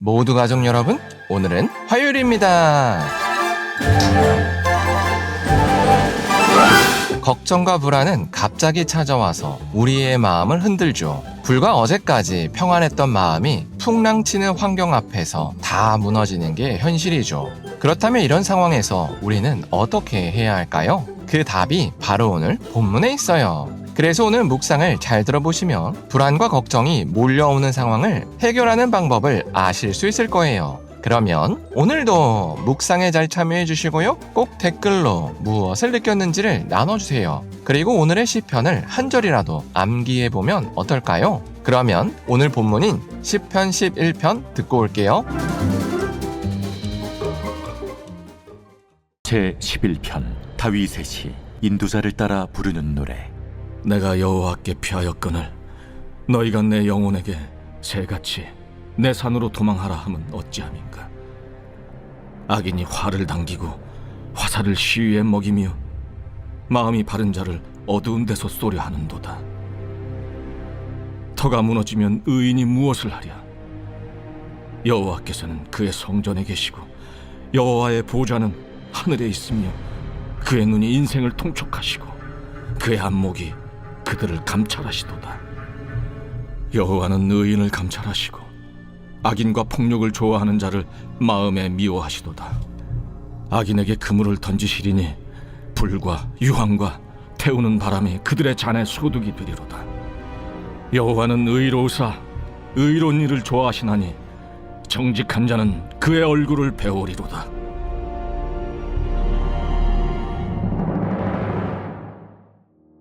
모두 가족 여러분, 오늘은 화요일입니다. 걱정과 불안은 갑자기 찾아와서 우리의 마음을 흔들죠. 불과 어제까지 평안했던 마음이 풍랑치는 환경 앞에서 다 무너지는 게 현실이죠. 그렇다면 이런 상황에서 우리는 어떻게 해야 할까요? 그 답이 바로 오늘 본문에 있어요. 그래서 오늘 묵상을 잘 들어보시면 불안과 걱정이 몰려오는 상황을 해결하는 방법을 아실 수 있을 거예요. 그러면 오늘도 묵상에 잘 참여해 주시고요. 꼭 댓글로 무엇을 느꼈는지를 나눠주세요. 그리고 오늘의 시편을 한 절이라도 암기해 보면 어떨까요? 그러면 오늘 본문인 시편 11편 듣고 올게요. 제11편 다윗의 시 인도자를 따라 부르는 노래. 내가 여호와께 피하였거늘 너희가 내 영혼에게 새같이 내 산으로 도망하라 함은 어찌함인가. 악인이 화를 당기고 화살을 시위에 먹이며 마음이 바른 자를 어두운 데서 쏘려 하는도다. 터가 무너지면 의인이 무엇을 하랴. 여호와께서는 그의 성전에 계시고 여호와의 보좌는 하늘에 있으며 그의 눈이 인생을 통촉하시고 그의 안목이 그들을 감찰하시도다. 여호와는 의인을 감찰하시고 악인과 폭력을 좋아하는 자를 마음에 미워하시도다. 악인에게 그물을 던지시리니 불과 유황과 태우는 바람이 그들의 잔에 소득이 되리로다. 여호와는 의로우사 의로운 일을 좋아하시나니 정직한 자는 그의 얼굴을 배우리로다.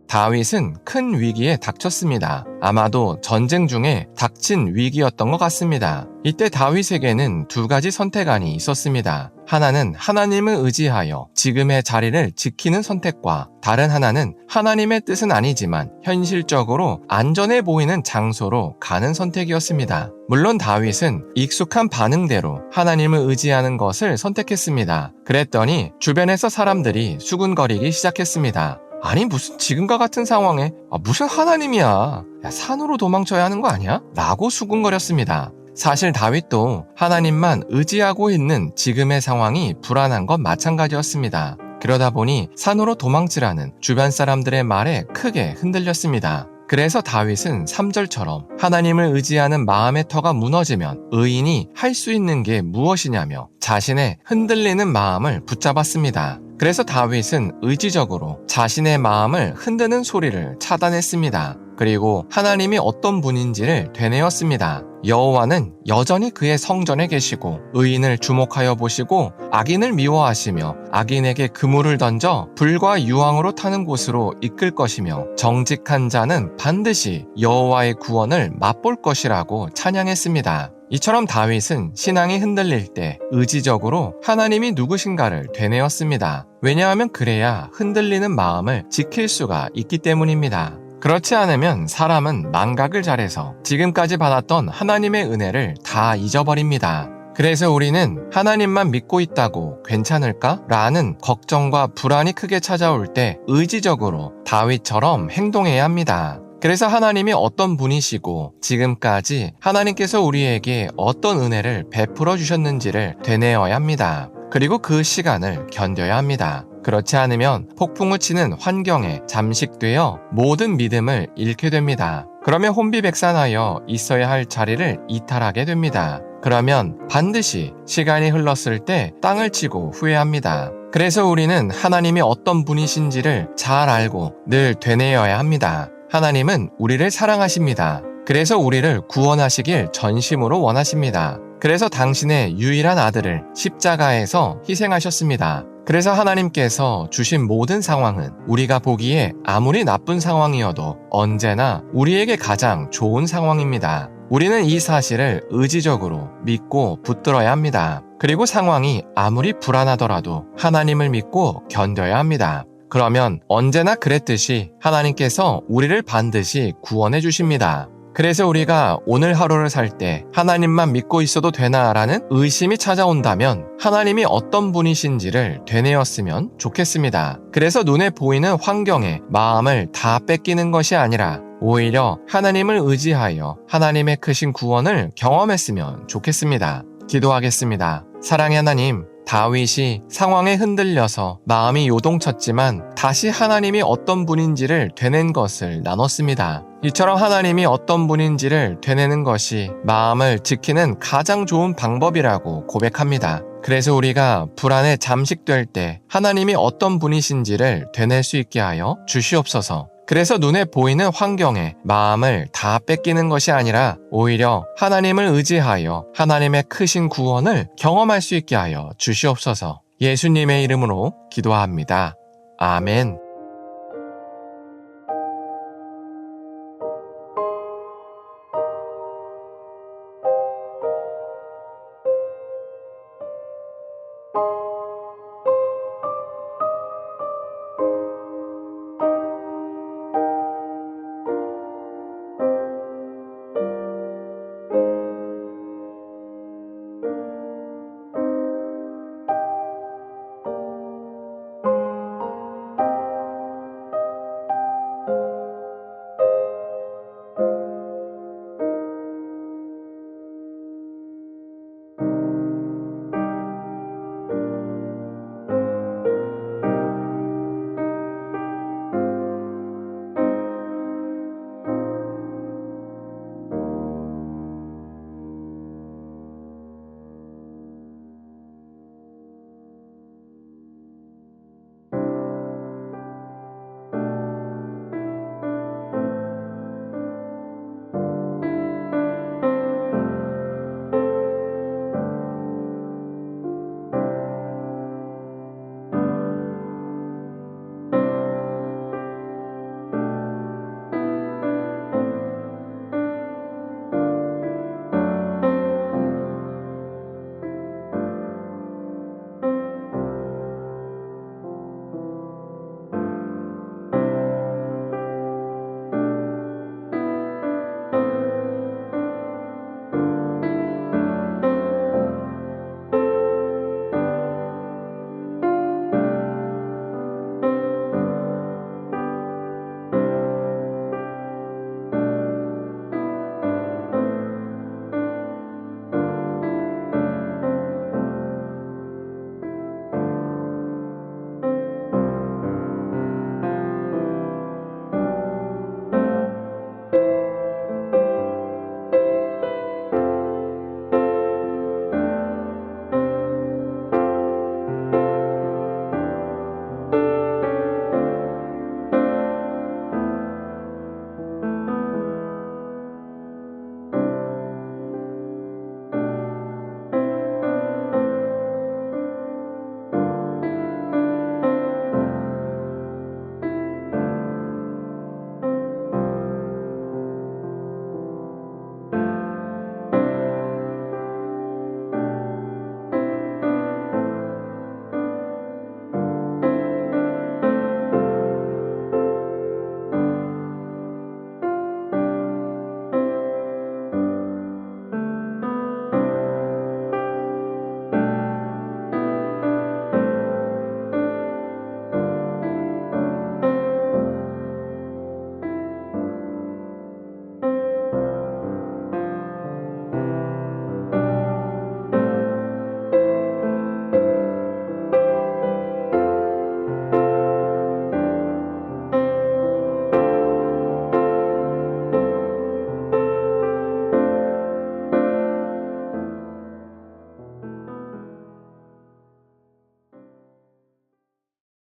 다윗은 큰 위기에 닥쳤습니다. 아마도 전쟁 중에 닥친 위기였던 것 같습니다. 이때 다윗에게는 두 가지 선택안이 있었습니다. 하나는 하나님을 의지하여 지금의 자리를 지키는 선택과 다른 하나는 하나님의 뜻은 아니지만 현실적으로 안전해 보이는 장소로 가는 선택이었습니다. 물론 다윗은 익숙한 반응대로 하나님을 의지하는 것을 선택했습니다. 그랬더니 주변에서 사람들이 수군거리기 시작했습니다. 아니 무슨 지금과 같은 상황에 무슨 하나님이야, 야, 산으로 도망쳐야 하는 거 아니야? 라고 수군거렸습니다. 사실 다윗도 하나님만 의지하고 있는 지금의 상황이 불안한 건 마찬가지였습니다. 그러다 보니 산으로 도망치라는 주변 사람들의 말에 크게 흔들렸습니다. 그래서 다윗은 3절처럼 하나님을 의지하는 마음의 터가 무너지면 의인이 할 수 있는 게 무엇이냐며 자신의 흔들리는 마음을 붙잡았습니다. 그래서 다윗은 의지적으로 자신의 마음을 흔드는 소리를 차단했습니다. 그리고 하나님이 어떤 분인지를 되뇌었습니다. 여호와는 여전히 그의 성전에 계시고 의인을 주목하여 보시고 악인을 미워하시며 악인에게 그물을 던져 불과 유황으로 타는 곳으로 이끌 것이며 정직한 자는 반드시 여호와의 구원을 맛볼 것이라고 찬양했습니다. 이처럼 다윗은 신앙이 흔들릴 때 의지적으로 하나님이 누구신가를 되뇌었습니다. 왜냐하면 그래야 흔들리는 마음을 지킬 수가 있기 때문입니다. 그렇지 않으면 사람은 망각을 잘해서 지금까지 받았던 하나님의 은혜를 다 잊어버립니다. 그래서 우리는 하나님만 믿고 있다고 괜찮을까? 라는 걱정과 불안이 크게 찾아올 때 의지적으로 다윗처럼 행동해야 합니다. 그래서 하나님이 어떤 분이시고 지금까지 하나님께서 우리에게 어떤 은혜를 베풀어 주셨는지를 되뇌어야 합니다. 그리고 그 시간을 견뎌야 합니다. 그렇지 않으면 폭풍을 치는 환경에 잠식되어 모든 믿음을 잃게 됩니다. 그러면 혼비백산하여 있어야 할 자리를 이탈하게 됩니다. 그러면 반드시 시간이 흘렀을 때 땅을 치고 후회합니다. 그래서 우리는 하나님이 어떤 분이신지를 잘 알고 늘 되뇌어야 합니다. 하나님은 우리를 사랑하십니다. 그래서 우리를 구원하시길 전심으로 원하십니다. 그래서 당신의 유일한 아들을 십자가에서 희생하셨습니다. 그래서 하나님께서 주신 모든 상황은 우리가 보기에 아무리 나쁜 상황이어도 언제나 우리에게 가장 좋은 상황입니다. 우리는 이 사실을 의지적으로 믿고 붙들어야 합니다. 그리고 상황이 아무리 불안하더라도 하나님을 믿고 견뎌야 합니다. 그러면 언제나 그랬듯이 하나님께서 우리를 반드시 구원해 주십니다. 그래서 우리가 오늘 하루를 살 때 하나님만 믿고 있어도 되나라는 의심이 찾아온다면 하나님이 어떤 분이신지를 되뇌었으면 좋겠습니다. 그래서 눈에 보이는 환경에 마음을 다 뺏기는 것이 아니라 오히려 하나님을 의지하여 하나님의 크신 구원을 경험했으면 좋겠습니다. 기도하겠습니다. 사랑의 하나님, 다윗이 상황에 흔들려서 마음이 요동쳤지만 다시 하나님이 어떤 분인지를 되낸 것을 나눴습니다. 이처럼 하나님이 어떤 분인지를 되뇌는 것이 마음을 지키는 가장 좋은 방법이라고 고백합니다. 그래서 우리가 불안에 잠식될 때 하나님이 어떤 분이신지를 되뇌 수 있게 하여 주시옵소서. 그래서 눈에 보이는 환경에 마음을 다 뺏기는 것이 아니라 오히려 하나님을 의지하여 하나님의 크신 구원을 경험할 수 있게 하여 주시옵소서. 예수님의 이름으로 기도합니다. 아멘.